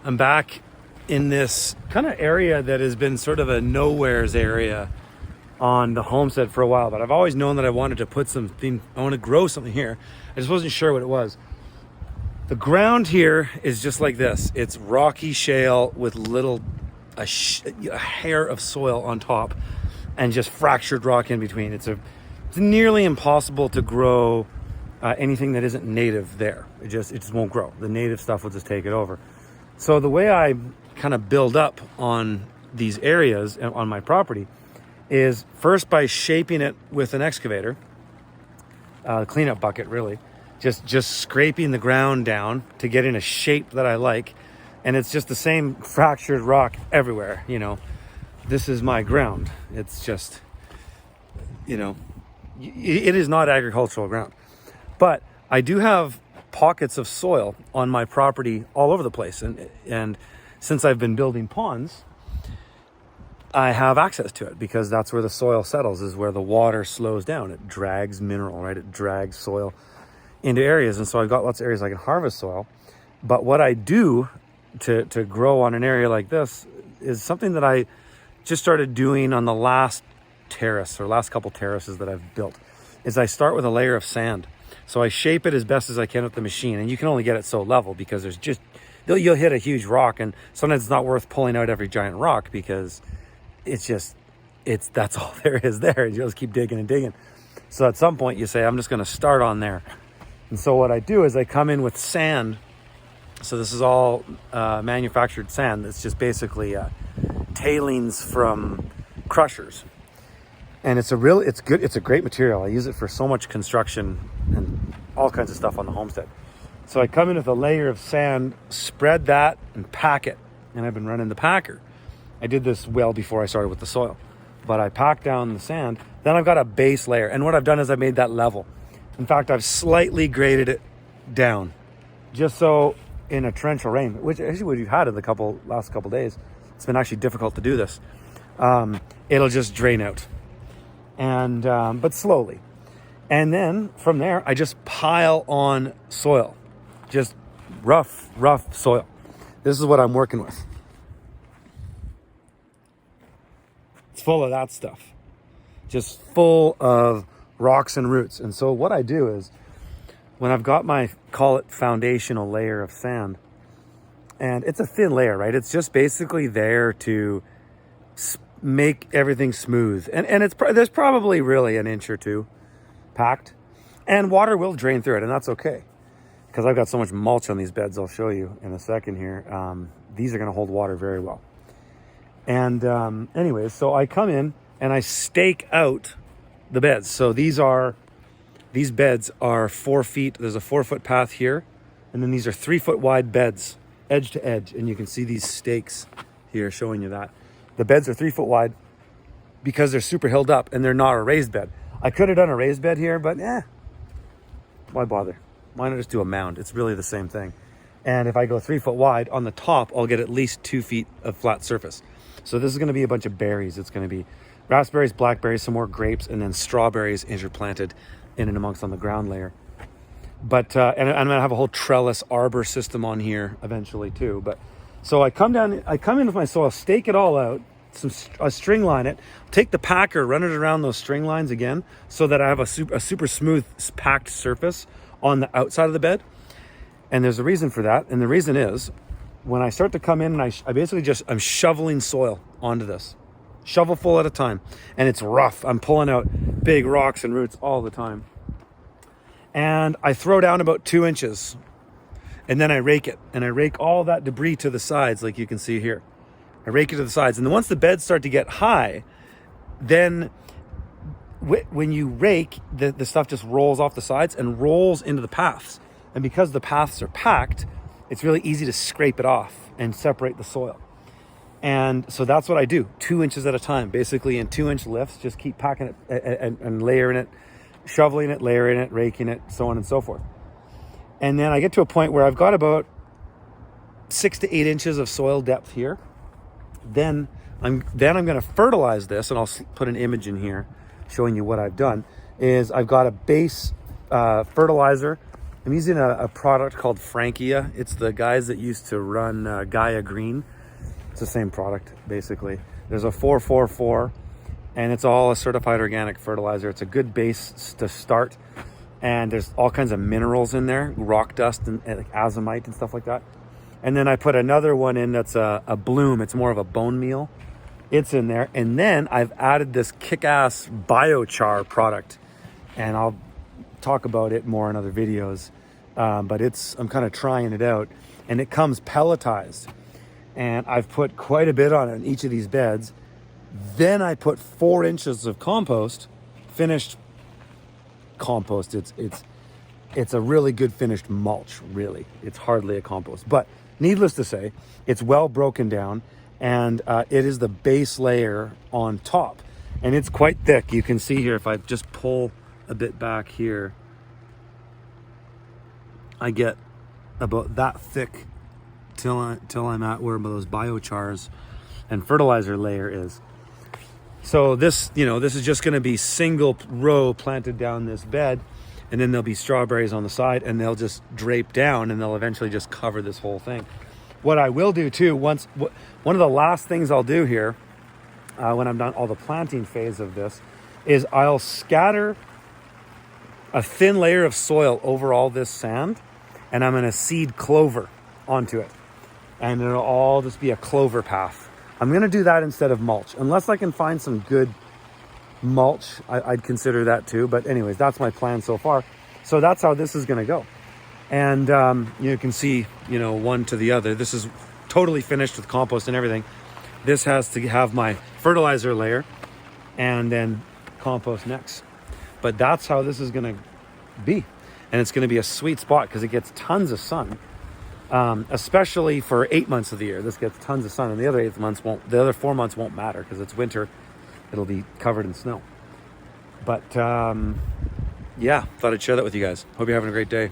I'm back in this kind of area that has been sort of a nowheres area on the homestead for a while, but I've always known that I wanted to put something, I want to grow something here. I just wasn't sure what it was. The ground here is just like this. It's rocky shale with a hair of soil on top and just fractured rock in between. It's nearly impossible to grow anything that isn't native there. It just won't grow. The native stuff will just take it over. So the way I kind of build up on these areas on my property is first by shaping it with an excavator, cleanup bucket really, just scraping the ground down to get in a shape that I like. And it's just the same fractured rock everywhere, you know. This is my ground. It's just, you know, it is not agricultural ground. But I do have pockets of soil on my property all over the place. And since I've been building ponds, I have access to it because that's where the soil settles, is where the water slows down. It drags mineral, right? It drags soil into areas. And so I've got lots of areas I can harvest soil. But what I do to grow on an area like this is something that I just started doing on the last terrace or last couple terraces that I've built, is I start with a layer of sand. So I shape it as best as I can with the machine, and you can only get it so level because you'll hit a huge rock, and sometimes it's not worth pulling out every giant rock because that's all there is there. You just keep digging and digging. So at some point you say, I'm just going to start on there. And so what I do is I come in with sand. So this is all manufactured sand. It's just basically tailings from crushers. And it's good. It's a great material. I use it for so much construction and all kinds of stuff on the homestead. So I come in with a layer of sand, spread that and pack it. And I've been running the packer. I did this well before I started with the soil, but I packed down the sand. Then I've got a base layer. And what I've done is I've made that level. In fact, I've slightly graded it down just so in a torrential rain, which actually we've had in the last couple days, it's been actually difficult to do this. It'll just drain out. And but slowly. And then from there, I just pile on soil, just rough soil. This is what I'm working with. It's full of that stuff, just full of rocks and roots. And so what I do is when I've got my, call it foundational layer of sand, and it's a thin layer, right? It's just basically there to make everything smooth. And there's probably really an inch or two packed, and water will drain through it, and that's okay because I've got so much mulch on these beds. I'll show you in a second here. These are going to hold water very well. And anyways, so I come in and I stake out the beds. So these beds are 4 feet. There's a 4-foot path here, and then these are 3-foot wide beds, edge to edge, and you can see these stakes here showing you that. The beds are 3 foot wide because they're super hilled up and they're not a raised bed. I could have done a raised bed here, but why bother? Why not just do a mound? It's really the same thing. And if I go 3 foot wide on the top, I'll get at least 2 feet of flat surface. So this is going to be a bunch of berries. It's going to be raspberries, blackberries, some more grapes, and then strawberries interplanted in and amongst on the ground layer. But and I'm going to have a whole trellis arbor system on here eventually too. But so I come in with my soil, stake it all out, string line it, take the packer, run it around those string lines again so that I have a super smooth packed surface on the outside of the bed. And there's a reason for that. And the reason is when I start to come in and I basically I'm shoveling soil onto this, shovelful at a time. And it's rough. I'm pulling out big rocks and roots all the time. And I throw down about 2 inches. And then I rake it, and I rake all that debris to the sides, like you can see here. I rake it to the sides. And then once the beds start to get high, then when you rake, the stuff just rolls off the sides and rolls into the paths. And because the paths are packed, it's really easy to scrape it off and separate the soil. And so that's what I do, 2 inches at a time, basically in 2-inch lifts, just keep packing it and layering it, shoveling it, layering it, raking it, so on and so forth. And then I get to a point where I've got about 6 to 8 inches of soil depth here. Then I'm going to fertilize this, and I'll put an image in here showing you what I've done. Is I've got a base fertilizer I'm using a product called Frankia. It's the guys that used to run Gaia Green. It's the same product, basically. There's a 444, and it's all a certified organic fertilizer. It's a good base to start, and there's all kinds of minerals in there, rock dust and like azomite and stuff like that. And then I put another one in that's a bloom. It's more of a bone meal. It's in there. And then I've added this kick-ass biochar product, and I'll talk about it more in other videos. But I'm kind of trying it out, and it comes pelletized. And I've put quite a bit on it in each of these beds. Then I put 4 inches of compost, finished compost. It's a really good finished mulch, really. It's hardly a compost. But needless to say, it's well broken down, and it is the base layer on top. And it's quite thick. You can see here, if I just pull a bit back here, I get about that thick till I'm at where those biochars and fertilizer layer is. So this is just going to be single row planted down this bed, and then there'll be strawberries on the side, and they'll just drape down, and they'll eventually just cover this whole thing. What I will do too, one of the last things I'll do here, when I'm done all the planting phase of this, is I'll scatter a thin layer of soil over all this sand, and I'm going to seed clover onto it. And it'll all just be a clover path. I'm going to do that instead of mulch. Unless I can find some good mulch, I'd consider that too. But anyways, that's my plan so far. So that's how this is going to go. And you can see, one to the other. This is totally finished with compost and everything. This has to have my fertilizer layer and then compost next. But that's how this is going to be. And it's going to be a sweet spot because it gets tons of sun. Especially for 8 months of the year. This gets tons of sun, and the other 4 months won't matter because it's winter. It'll be covered in snow. But yeah, thought I'd share that with you guys. Hope you're having a great day.